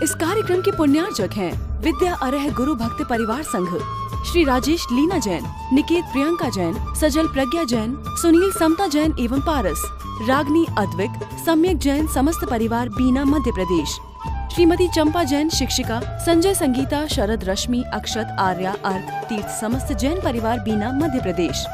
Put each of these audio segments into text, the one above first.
इस कार्यक्रम के पुण्यार्चक हैं विद्या अरह गुरु भक्त परिवार संघ, श्री राजेश लीना जैन, निकेत प्रियंका जैन, सजल प्रज्ञा जैन, सुनील समता जैन एवं पारस, रागनी अद्विक, सम्यक जैन समस्त परिवार बीना मध्य प्रदेश, श्रीमती चंपा जैन शिक्षिका, संजय संगीता, शरद रश्मि, अक्षत, आर्या, अर्क, तीर्थ समस्त जैन परिवार बीना मध्य प्रदेश,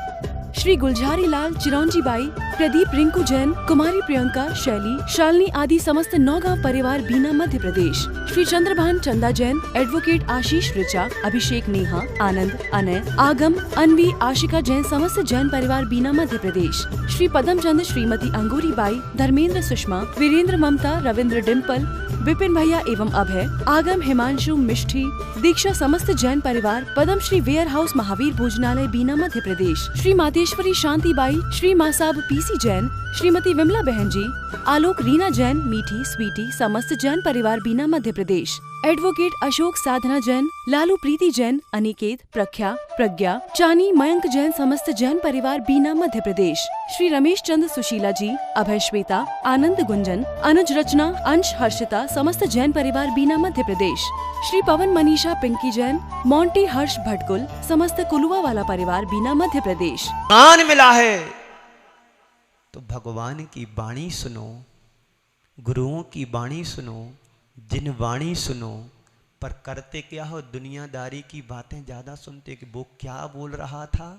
श्री गुलझारी लाल, चिरौंजी बाई, प्रदीप, रिंकू जैन, कुमारी प्रियंका, शैली, शालिनी आदि समस्त नौगांव परिवार बीना मध्य प्रदेश, श्री चंद्रभान चंदा जैन, एडवोकेट आशीष ऋचा, अभिषेक, नेहा, आनंद, अनय, आगम, अनवी, आशिका जैन समस्त जैन परिवार बीना मध्य प्रदेश, श्री पदम चंद, श्रीमती अंगूरी बाई, धर्मेंद्र, सुषमा, वीरेंद्र, ममता, रविंद्र, डिम्पल, विपिन भैया एवं अभय, आगम, हिमांशु, मिष्ठी, दीक्षा समस्त जैन परिवार पदम श्री वेयर हाउस महावीर भोजनालय बीना मध्य प्रदेश, श्री मातेश्वरी शांति by, Shri Masab PC Jain, Shrimati Vimla बहन जी, आलोक, रीना जैन, मीठी, स्वीटी समस्त जैन परिवार बीना मध्य प्रदेश, एडवोकेट अशोक, साधना जैन, लालू, प्रीति जैन, अनिकेत, प्रख्या, प्रज्ञा, चानी, मयंक जैन समस्त जैन परिवार बीना मध्य प्रदेश, श्री रमेश चंद, सुशीला जी, अभय, श्वेता, आनंद, गुंजन, अनुज, रचना, अंश, हर्षिता समस्त जैन परिवार बीना मध्य प्रदेश, श्री पवन, मनीषा, पिंकी जैन, मोंटी, हर्ष, भटकुल समस्त कुलुआ वाला परिवार बीना मध्य प्रदेश। ज्ञान मिला है तो भगवान की वाणी सुनो, गुरुओं की वाणी सुनो, जिन वाणी सुनो, पर करते क्या हो, दुनियादारी की बातें ज्यादा सुनते कि वो क्या बोल रहा था।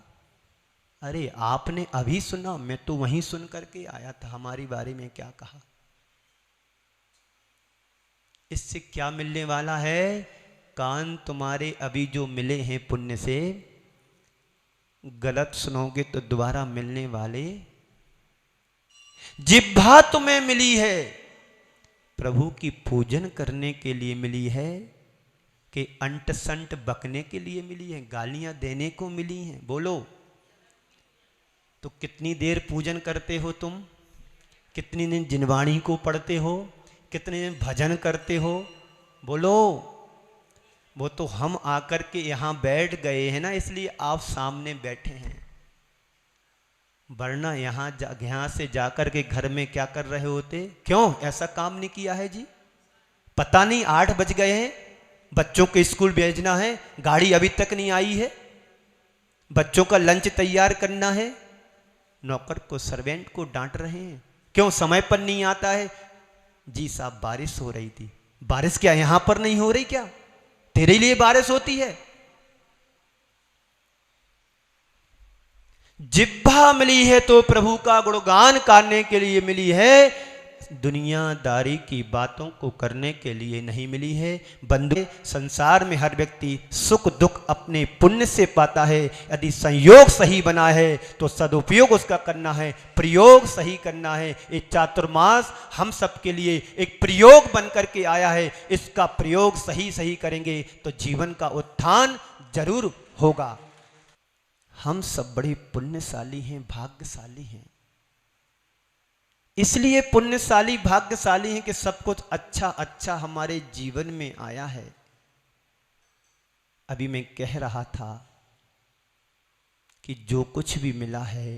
अरे आपने अभी सुना, मैं तो वहीं सुन करके आया था, हमारी बारे में क्या कहा। इससे क्या मिलने वाला है, कान तुम्हारे अभी जो मिले हैं पुण्य से, गलत सुनोगे तो दोबारा मिलने वाले। जिह्वा तुम्हें मिली है प्रभु की पूजन करने के लिए मिली है कि अंट संट बकने के लिए मिली है, गालियां देने को मिली हैं। बोलो तो कितनी देर पूजन करते हो तुम, कितनी दिन जिनवाणी को पढ़ते हो, कितने दिन भजन करते हो। बोलो, वो तो हम आकर के यहाँ बैठ गए हैं ना, इसलिए आप सामने बैठे हैं, वरना यहाँ से जाकर के घर में क्या कर रहे होते। क्यों ऐसा काम नहीं किया है जी? पता नहीं 8 बज गए हैं, बच्चों को स्कूल भेजना है, गाड़ी अभी तक नहीं आई है, बच्चों का लंच तैयार करना है, नौकर को, सर्वेंट को डांट रहे हैं, क्यों समय पर नहीं आता है। जी साहब बारिश हो रही थी। बारिश क्या यहां पर नहीं हो रही क्या? तेरे लिए बारिश होती है। जिह्वा मिली है तो प्रभु का गुणगान करने के लिए मिली है, दुनियादारी की बातों को करने के लिए नहीं मिली है। बंधु, संसार में हर व्यक्ति सुख दुख अपने पुण्य से पाता है। यदि संयोग सही बना है तो सदुपयोग उसका करना है, प्रयोग सही करना है। ये चातुर्मास हम सब के लिए एक प्रयोग बन करके आया है, इसका प्रयोग सही सही करेंगे तो जीवन का उत्थान जरूर होगा। हम सब बड़े पुण्यशाली हैं, भाग्यशाली हैं, इसलिए पुण्यशाली भाग्यशाली हैं कि सब कुछ अच्छा अच्छा हमारे जीवन में आया है। अभी मैं कह रहा था कि जो कुछ भी मिला है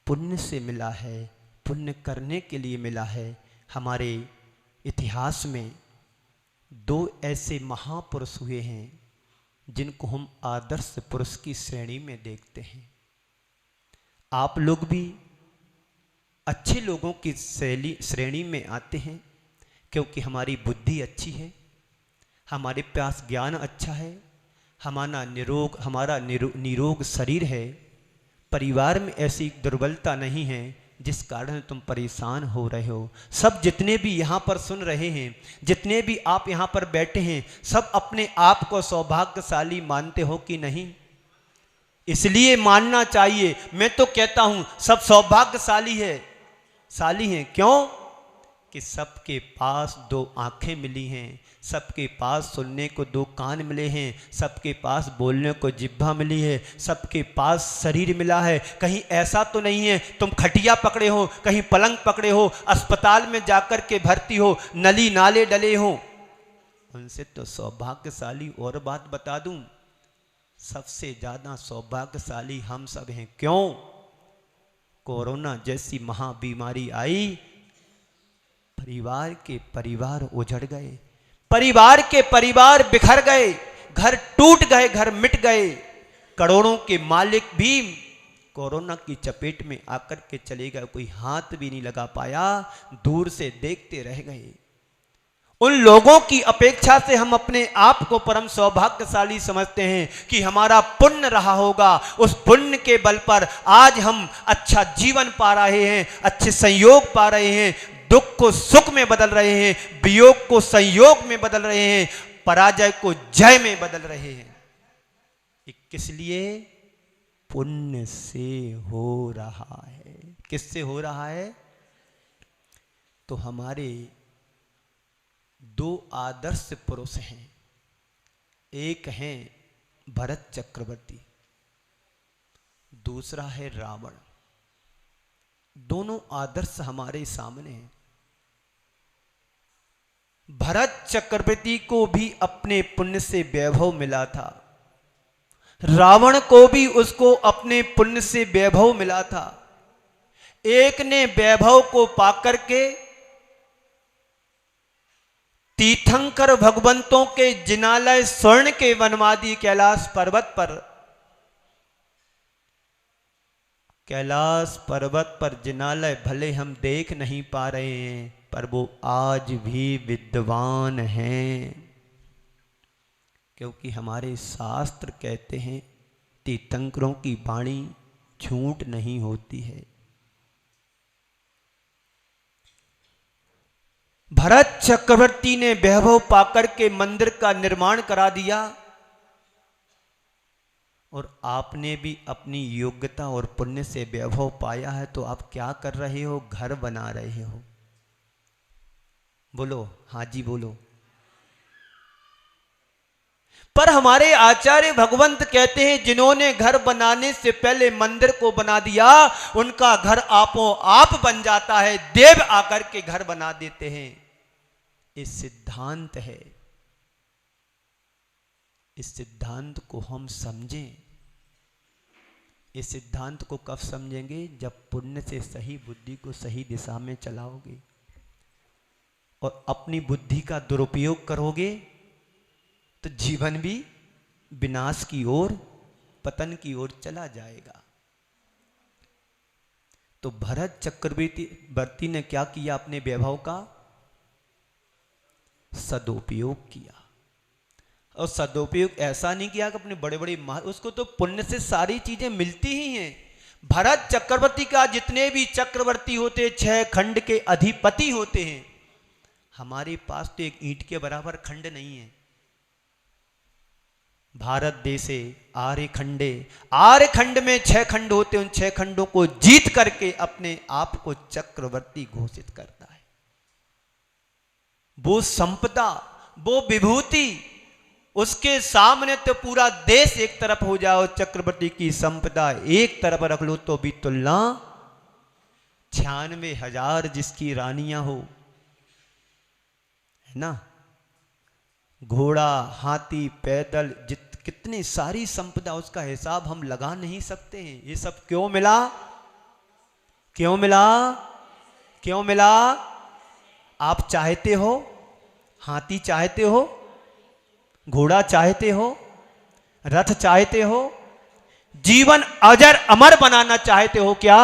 पुण्य से मिला है, पुण्य करने के लिए मिला है। हमारे इतिहास में 2 ऐसे महापुरुष हुए हैं जिनको हम आदर्श पुरुष की श्रेणी में देखते हैं। आप लोग भी अच्छे लोगों की श्रेणी में आते हैं, क्योंकि हमारी बुद्धि अच्छी है, हमारे पास ज्ञान अच्छा है, हमारा निरोग शरीर है, परिवार में ऐसी दुर्बलता नहीं है जिस कारण तुम परेशान हो रहे हो। सब जितने भी यहाँ पर सुन रहे हैं, जितने भी आप यहाँ पर बैठे हैं, सब अपने आप को सौभाग्यशाली मानते हो कि नहीं? इसलिए मानना चाहिए। मैं तो कहता हूँ सब सौभाग्यशाली हैं। क्यों? कि सबके पास 2 आंखें मिली हैं, सबके पास सुनने को 2 कान मिले हैं, सबके पास बोलने को जिह्वा मिली है, सबके पास शरीर मिला है। कहीं ऐसा तो नहीं है तुम खटिया पकड़े हो, कहीं पलंग पकड़े हो, अस्पताल में जाकर के भर्ती हो, नली नाले डले हो। उनसे तो सौभाग्यशाली। और बात बता दूं, सबसे ज्यादा सौभाग्यशाली हम सब हैं। क्यों? कोरोना जैसी महाबीमारी आई, परिवार के परिवार उजड़ गए, परिवार के परिवार बिखर गए, घर टूट गए, घर मिट गए। करोड़ों के मालिक भी कोरोना की चपेट में आकर के चले गए, कोई हाथ भी नहीं लगा पाया, दूर से देखते रह गए। उन लोगों की अपेक्षा से हम अपने आप को परम सौभाग्यशाली समझते हैं कि हमारा पुण्य रहा होगा, उस पुण्य के बल पर आज हम अच्छा जीवन पा रहे हैं, अच्छे संयोग पा रहे हैं, दुख को सुख में बदल रहे हैं, वियोग को संयोग में बदल रहे हैं, पराजय को जय में बदल रहे हैं। ये किस लिए? पुण्य से हो रहा है। किससे हो रहा है? तो हमारे दो आदर्श पुरुष हैं, एक हैं भरत चक्रवर्ती, दूसरा है रावण। दोनों आदर्श हमारे सामने हैं। भरत चक्रवर्ती को भी अपने पुण्य से वैभव मिला था, रावण को भी उसको अपने पुण्य से वैभव मिला था। एक ने वैभव को पाकर के तीर्थंकर भगवंतों के जिनालय स्वर्ण के वनवादी कैलाश पर्वत पर जिनालय भले हम देख नहीं पा रहे हैं, पर वो आज भी विद्वान हैं, क्योंकि हमारे शास्त्र कहते हैं तीर्थंकरों की वाणी झूठ नहीं होती है। भरत चक्रवर्ती ने वैभव पाकर के मंदिर का निर्माण करा दिया, और आपने भी अपनी योग्यता और पुण्य से वैभव पाया है, तो आप क्या कर रहे हो? घर बना रहे हो। बोलो हाँ जी बोलो। पर हमारे आचार्य भगवंत कहते हैं जिन्होंने घर बनाने से पहले मंदिर को बना दिया, उनका घर आपो आप बन जाता है, देव आकर के घर बना देते हैं। ये सिद्धांत है। इस सिद्धांत को हम समझें। इस सिद्धांत को कब समझेंगे? जब पुण्य से सही बुद्धि को सही दिशा में चलाओगे और अपनी बुद्धि का दुरुपयोग करोगे, तो जीवन भी विनाश की ओर, पतन की ओर चला जाएगा। तो भरत चक्रवर्ती ने क्या किया? अपने वैभव का सदुपयोग किया। और सदुपयोग ऐसा नहीं किया कि अपने बड़े बड़े उसको तो पुण्य से सारी चीजें मिलती ही हैं। भरत चक्रवर्ती का जितने भी चक्रवर्ती होते 6 खंड के अधिपति होते हैं। हमारे पास तो एक ईंट के बराबर खंड नहीं है। भारत देशे आर्य खंडे, आर्य खंड में 6 खंड होते, उन 6 खंडों को जीत करके अपने आप को चक्रवर्ती घोषित करता है। वो संपदा, वो विभूति, उसके सामने तो पूरा देश एक तरफ हो जाओ, चक्रवर्ती की संपदा एक तरफ रख लो तो भी तुलना 96,000 जिसकी रानियां हो, है ना, घोड़ा, हाथी, पैदल, कितनी सारी संपदा, उसका हिसाब हम लगा नहीं सकते हैं। ये सब क्यों मिला? क्यों मिला? क्यों मिला? आप चाहते हो? हाथी चाहते हो? घोड़ा चाहते हो? रथ चाहते हो? जीवन अजर अमर बनाना चाहते हो क्या?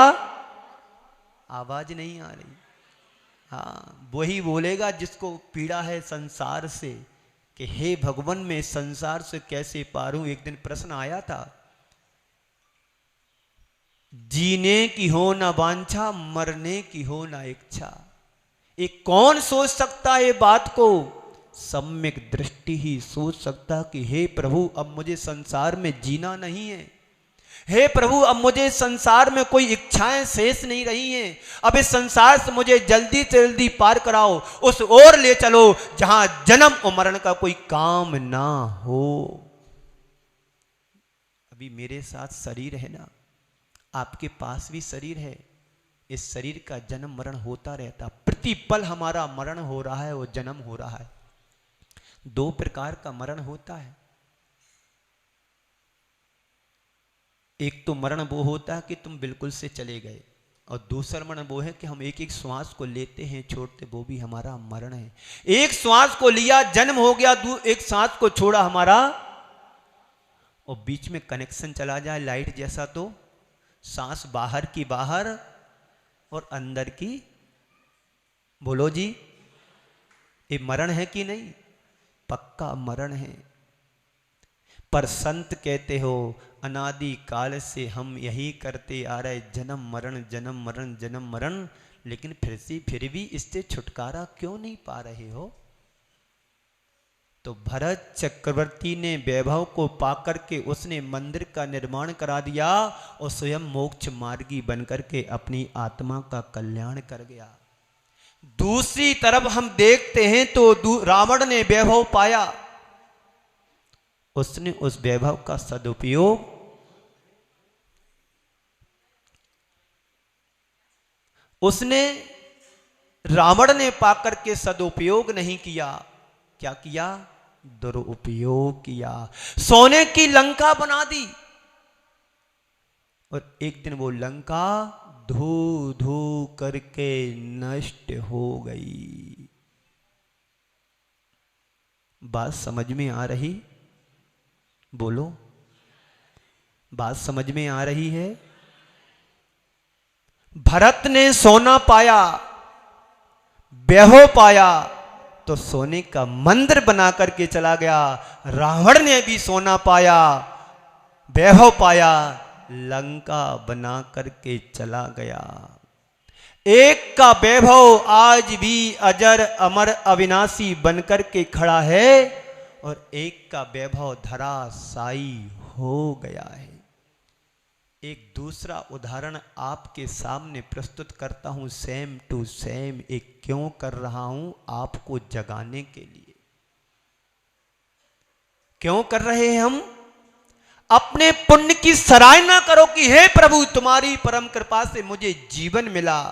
आवाज नहीं आ रही। हाँ, वही बोलेगा जिसको पीड़ा है संसार से कि हे भगवान मैं संसार से कैसे पार हूं। एक दिन प्रश्न आया था, जीने की हो ना वांछा, मरने की हो ना इच्छा। ये कौन सोच सकता है बात को? सम्यक दृष्टि ही सोच सकता कि हे प्रभु अब मुझे संसार में जीना नहीं है। हे प्रभु अब मुझे संसार में कोई इच्छाएं शेष नहीं रही हैं। अब इस संसार से मुझे जल्दी से जल्दी पार कराओ, उस ओर ले चलो जहां जन्म और मरण का कोई काम ना हो। अभी मेरे साथ शरीर है ना, आपके पास भी शरीर है। इस शरीर का जन्म मरण होता रहता, प्रतिपल हमारा मरण हो रहा है, वो जन्म हो रहा है। 2 प्रकार का मरण होता है। एक तो मरण वो होता है कि तुम बिल्कुल से चले गए, और दूसरा मरण वो है कि हम एक एक श्वास को लेते हैं छोड़ते, वो भी हमारा मरण है। एक श्वास को लिया जन्म हो गया, एक सांस को छोड़ा हमारा, और बीच में कनेक्शन चला जाए लाइट जैसा, तो सांस बाहर की बाहर और अंदर की, बोलो जी, ये मरण है कि नहीं? पक्का मरण है। पर संत कहते हो अनादि काल से हम यही करते आ रहे, जन्म मरण जन्म मरण जन्म मरण, लेकिन फिर भी इससे छुटकारा क्यों नहीं पा रहे हो? तो भरत चक्रवर्ती ने वैभव को पाकर के उसने मंदिर का निर्माण करा दिया और स्वयं मोक्ष मार्गी बनकर के अपनी आत्मा का कल्याण कर गया। दूसरी तरफ हम देखते हैं तो रावण ने वैभव पाया, उसने उस वैभव का सदुपयोग रावण ने पाकर के सदुपयोग नहीं किया। क्या किया? दुरुपयोग किया। सोने की लंका बना दी और एक दिन वो लंका धू धू करके नष्ट हो गई। बात समझ में आ रही? बोलो, बात समझ में आ रही है? भरत ने सोना पाया, वैभव पाया, तो सोने का मंदिर बना करके चला गया। रावण ने भी सोना पाया, वैभव पाया, लंका बना करके चला गया। एक का वैभव आज भी अजर अमर अविनाशी बनकर के खड़ा है और एक का वैभव धराशायी हो गया है। एक दूसरा उदाहरण आपके सामने प्रस्तुत करता हूं, सेम टू सेम। एक क्यों कर रहा हूं? आपको जगाने के लिए। क्यों कर रहे हैं हम? अपने पुण्य की सराहना करो कि हे प्रभु तुम्हारी परम कृपा से मुझे जीवन मिला,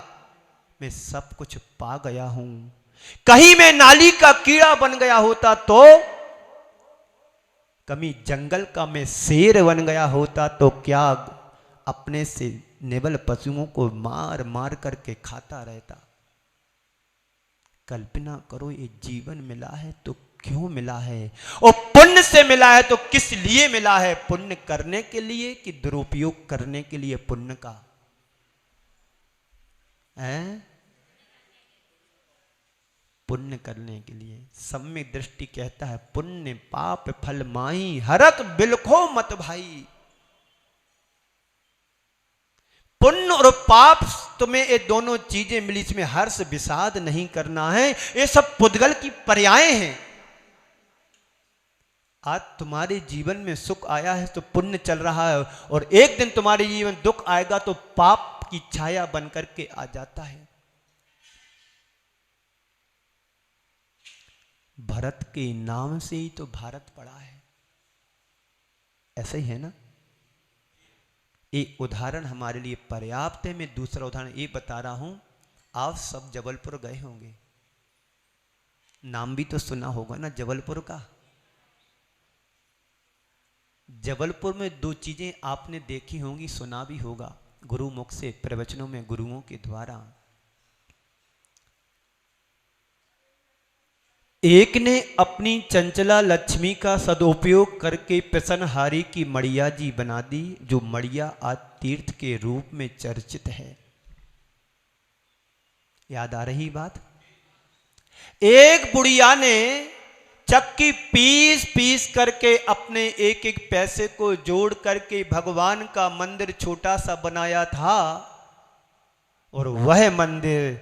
मैं सब कुछ पा गया हूं। कहीं मैं नाली का कीड़ा बन गया होता तो, कभी जंगल का मैं शेर बन गया होता तो क्या अपने से नेवल पशुओं को मार मार करके खाता रहता? कल्पना करो, ये जीवन मिला है तो क्यों मिला है? और पुण्य से मिला है तो किस लिए मिला है? पुण्य करने के लिए कि दुरुपयोग करने के लिए पुण्य का? है पुण्य करने के लिए। सम्यक दृष्टि कहता है पुण्य पाप फल माही, हरत बिलखो मत भाई। पुण्य और पाप तुम्हें ये दोनों चीजें मिली, इसमें हर्ष विषाद नहीं करना है, ये सब पुद्गल की पर्याय हैं। आज तुम्हारे जीवन में सुख आया है तो पुण्य चल रहा है, और एक दिन तुम्हारे जीवन दुख आएगा तो पाप की छाया बनकर के आ जाता है। भरत के नाम से ही तो भारत पड़ा है, ऐसा ही है ना? एक उदाहरण हमारे लिए पर्याप्त है। मैं दूसरा उदाहरण ये बता रहा हूं। आप सब जबलपुर गए होंगे, नाम भी तो सुना होगा ना जबलपुर का। जबलपुर में दो चीजें आपने देखी होंगी, सुना भी होगा गुरु मुख से, प्रवचनों में गुरुओं के द्वारा। एक ने अपनी चंचला लक्ष्मी का सदुपयोग करके प्रसन्नहारी की मड़िया जी बना दी, जो मड़िया आज तीर्थ के रूप में चर्चित है। याद आ रही बात? एक बुढ़िया ने चक्की पीस पीस करके अपने एक एक पैसे को जोड़ करके भगवान का मंदिर छोटा सा बनाया था, और वह मंदिर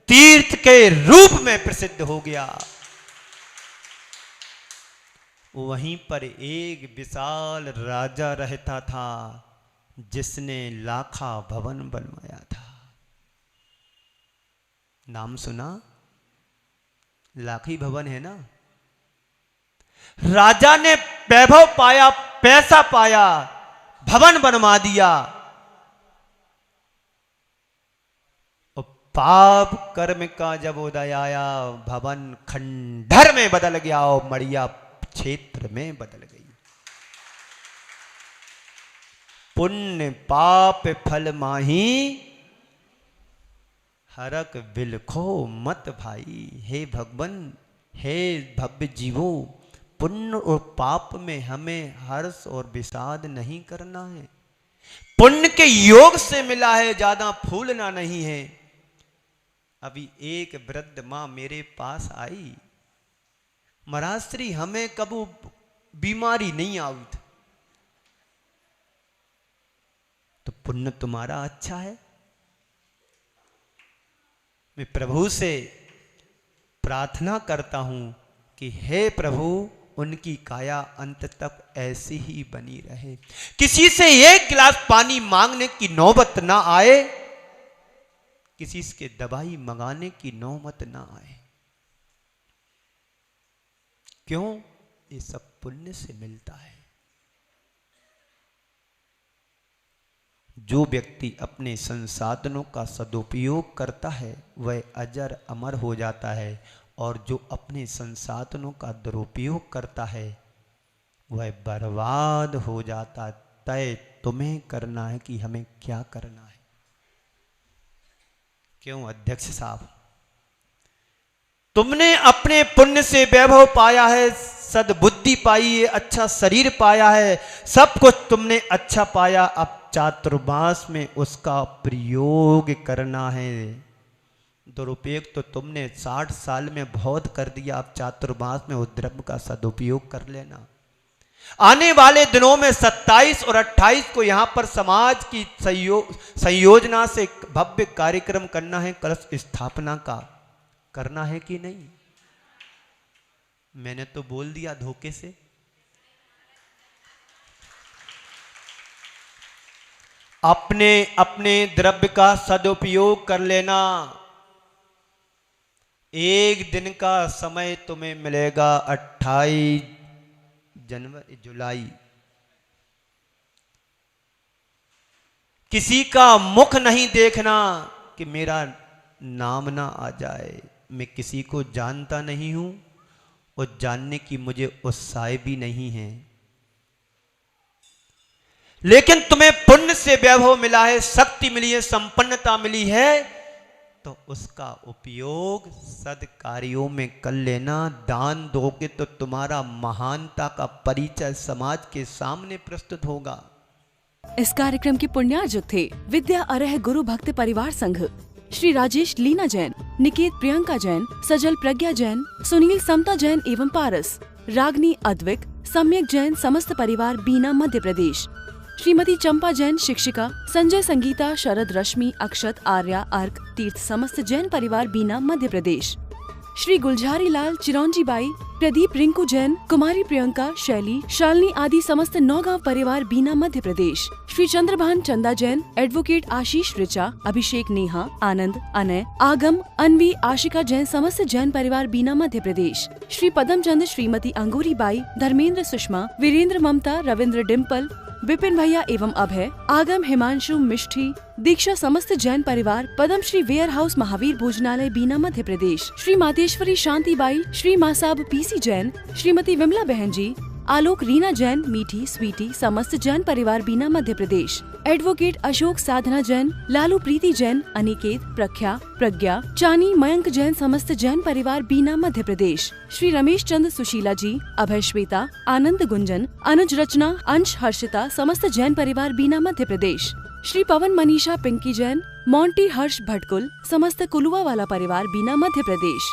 तीर्थ के रूप में प्रसिद्ध हो गया। वहीं पर एक विशाल राजा रहता था जिसने लाखा भवन बनवाया था। नाम सुना? लाखी भवन है ना। राजा ने वैभव पाया, पैसा पाया, भवन बनवा दिया, और पाप कर्म का जब उदय आया भवन खंडहर में बदल गया और मड़िया क्षेत्र में बदल गई। पुण्य पाप फल माही हरक बिलखो मत भाई। हे भगवान, हे भव्य जीवो, पुण्य और पाप में हमें हर्ष और विषाद नहीं करना है। पुण्य के योग से मिला है, ज्यादा फूलना नहीं है। अभी एक वृद्ध मां मेरे पास आई, महाराज श्री हमें कबू बीमारी नहीं आई थी। तो पुण्य तुम्हारा अच्छा है। मैं प्रभु से प्रार्थना करता हूं कि हे प्रभु, उनकी काया अंत तक ऐसी ही बनी रहे। किसी से एक गिलास पानी मांगने की नौबत ना आए, किसी से दवाई मंगाने की नौबत ना आए। क्यों? ये सब पुण्य से मिलता है। जो व्यक्ति अपने संसाधनों का सदुपयोग करता है वह अजर अमर हो जाता है, और जो अपने संसाधनों का दुरुपयोग करता है वह बर्बाद हो जाता है। तय तुम्हें करना है कि हमें क्या करना है। क्यों अध्यक्ष साहब? तुमने अपने पुण्य से वैभव पाया है, सद्बुद्धि पाई है, अच्छा शरीर पाया है, सब कुछ तुमने अच्छा पाया। अब चातुर्मास में उसका प्रयोग करना है। दुरुपयोग तो तुमने 60 साल में बहुत कर दिया, अब चातुर्मास में उस द्रव्य का सदुपयोग कर लेना। आने वाले दिनों में 27 और 28 को यहां पर समाज की संयोजना से भव्य कार्यक्रम करना है, कलश स्थापना का करना है कि नहीं? मैंने तो बोल दिया धोखे से। अपने अपने द्रव्य का सदुपयोग कर लेना। एक दिन का समय तुम्हें मिलेगा 28 जुलाई। किसी का मुख नहीं देखना कि मेरा नाम ना आ जाए। मैं किसी को जानता नहीं हूं और जानने की मुझे उत्साह भी नहीं है, लेकिन तुम्हें पुण्य से वैभव मिला है, शक्ति मिली है, संपन्नता मिली है, तो उसका उपयोग सद्कार्यों में कर लेना। दान दोगे तो तुम्हारा महानता का परिचय समाज के सामने प्रस्तुत होगा। इस कार्यक्रम के पुण्यार्जक थे विद्या अरह गुरु भक्त परिवार संघ, श्री राजेश लीना जैन, निकेत प्रियंका जैन, सजल प्रज्ञा जैन, सुनील समता जैन एवं पारस, रागनी अद्विक, सम्यक जैन समस्त परिवार बीना मध्य प्रदेश, श्रीमती चंपा जैन शिक्षिका, संजय संगीता, शरद रश्मि, अक्षत, आर्या, अर्क, तीर्थ समस्त जैन परिवार बीना मध्य प्रदेश, श्री गुलझारी लाल, चिरौंजी बाई, प्रदीप, रिंकू जैन, कुमारी प्रियंका, शैली, शालिनी आदि समस्त नौगांव परिवार बीना मध्य प्रदेश, श्री चंद्रभान चंदा जैन, एडवोकेट आशीष ऋचा, अभिषेक, नेहा, आनंद, अनय, आगम, अनवी, आशिका जैन समस्त जैन परिवार बीना मध्य प्रदेश, श्री पदम चंद, श्रीमती अंगूरी बाई, धर्मेंद्र, सुषमा, वीरेंद्र, ममता, रविंद्र, डिम्पल, विपिन भैया एवं अभय, आगम, हिमांशु, मिष्ठी, दीक्षा समस्त जैन परिवार पद्म श्री वेयर हाउस महावीर भोजनालय बीना मध्य प्रदेश, श्री मातेश्वरी शांति by, Shri Masab PC Jain, Shrimati Vimla बहन जी, आलोक, रीना जैन, मीठी, स्वीटी समस्त जैन परिवार बीना मध्य प्रदेश, एडवोकेट अशोक, साधना जैन, लालू, प्रीति जैन, अनिकेत, प्रख्या, प्रज्ञा, चानी, मयंक जैन समस्त जैन परिवार बीना मध्य प्रदेश, श्री रमेश चंद, सुशीला जी, अभय, श्वेता, आनंद, गुंजन, अनुज, रचना, अंश, हर्षिता समस्त जैन परिवार बीना मध्य प्रदेश, श्री पवन, मनीषा, पिंकी जैन, मोंटी, हर्ष, भटकुल समस्त कुलुआ वाला परिवार बीना मध्य प्रदेश।